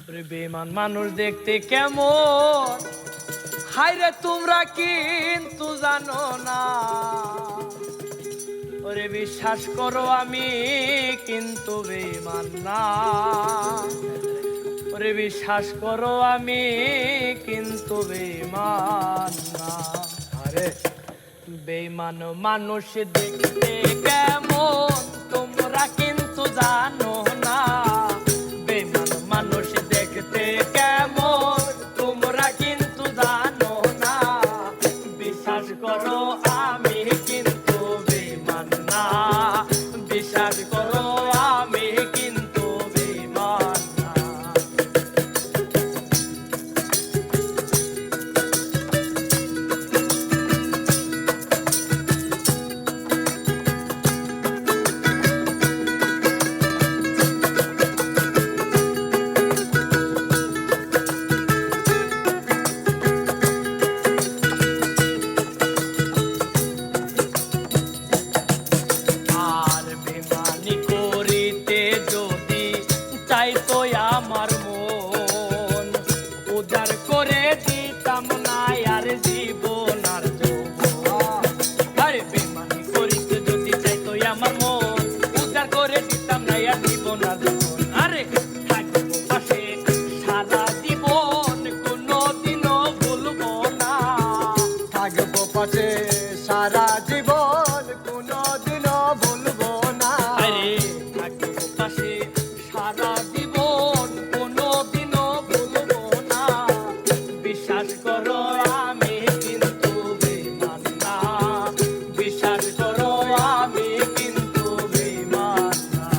বেঈমান মানুষ দেখতে কেমন, হায়রে তোমরা কিন্তু জানো না। ওরে বিশ্বাস করো আমি কিন্তু বেঈমান না, ওরে বিশ্বাস করো আমি কিন্তু বেঈমান না। আরে বেঈমান মানুষ দেখতে কেমন তোমরা কিন্তু জানো না। বেঈমান মানুষ দেখতে কেমন তোমরা কিন্তু জানো না। বিশ্বাস করো আমি কিন্তু বেঈমান না, বিশ্বাস করো আমি কিন্তু বেঈমান না। চাইতো আমার মন উজাড় করে দিতাম না আর জীবন আর যৌবন। আরে বেঈমানি করিতে যদি চাইতো আমার মন উজাড় করে দিতাম না আর জীবন আর যৌবন। আরে থাকবো পাশে সারা জীবন কোনোদিনও ভুলবো না, থাকবো পাশে সারা জীবন কোনোদিনও ভুলবো না। আরে থাকবো পাশে সারা জীবন কোনোদিনও ভুলবো না। বিশ্বাস করো আমি কিন্তু বেঈমান না, বিশ্বাস করো আমি কিন্তু বেঈমান না।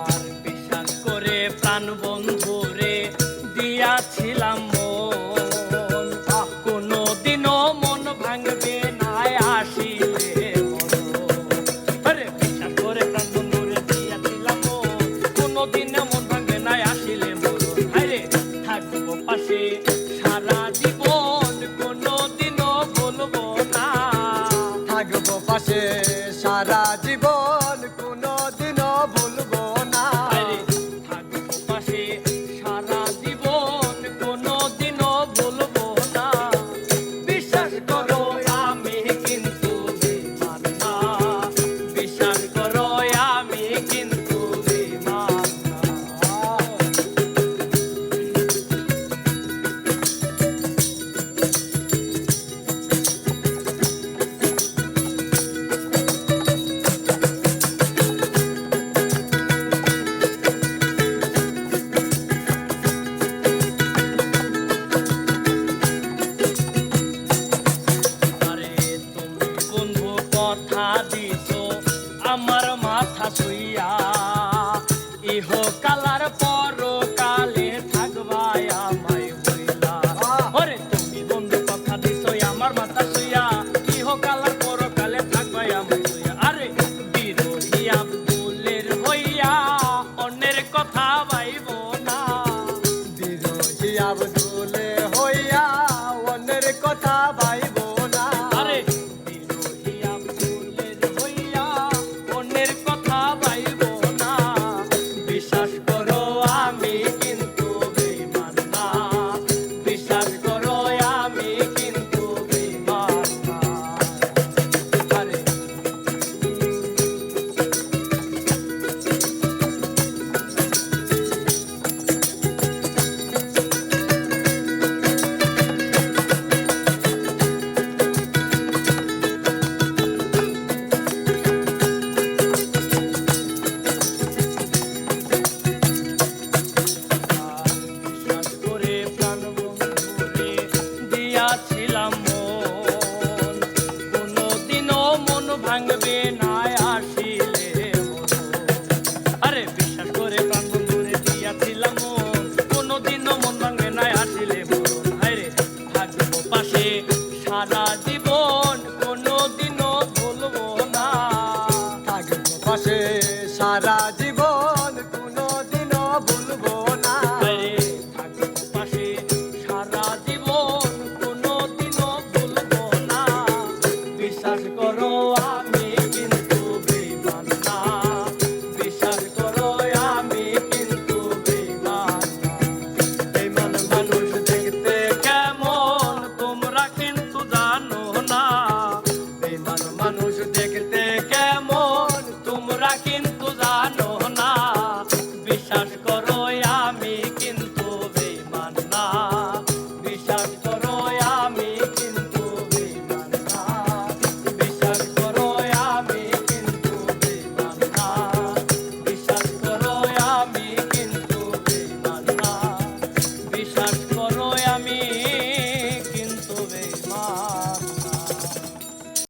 আর বিশ্বাস করে প্রাণ বন্ধুরে দিয়াছিলাম মন, কোনোদিনও মন ভাঙবে না আসিলে মরণ। আরে বিশ্বাস করে প্রাণ বন্ধুরে দিয়াছিলাম মন, কোনোদিনও মন ভাঙবে না আসিলে মরণ। আরে থাকবো পাশে সারা জীবন কোনোদিনও ভুলবো না, থাকবো পাশে সারা জীবন কোনোদিনও ভুলবো না। আরে থাকবো পাশে সারা জীবন কোনোদিনও ভুলবো না। বিশ্বাস করো আমি কিন্তু বেঈমান না, বিশ্বাস করো আমি কিন্তু বেঈমান না। আরে তুমি বন্ধু কথা দিছো আমার মাথা ছুইয়া, ইহ কালার পরকালে থাকবাই আমায় হইলা। ওরে তুমি বন্ধু কথা দিছো আমার মাথা ছুইয়া, ইহ কালার পরকালে থাকবাই আমায় হইয়া। আরে বিরোহী আব্দুলের হইয়া অন্যের কথা ভাইব না, বিরোহী আব্দুলে হইয়া অন্যের কথা ভাইবো না। আরে বিরোহী আব্দুলের হইয়া অন্যের কথা ভাইব না। বিশ্বাস করো বিশ্বাস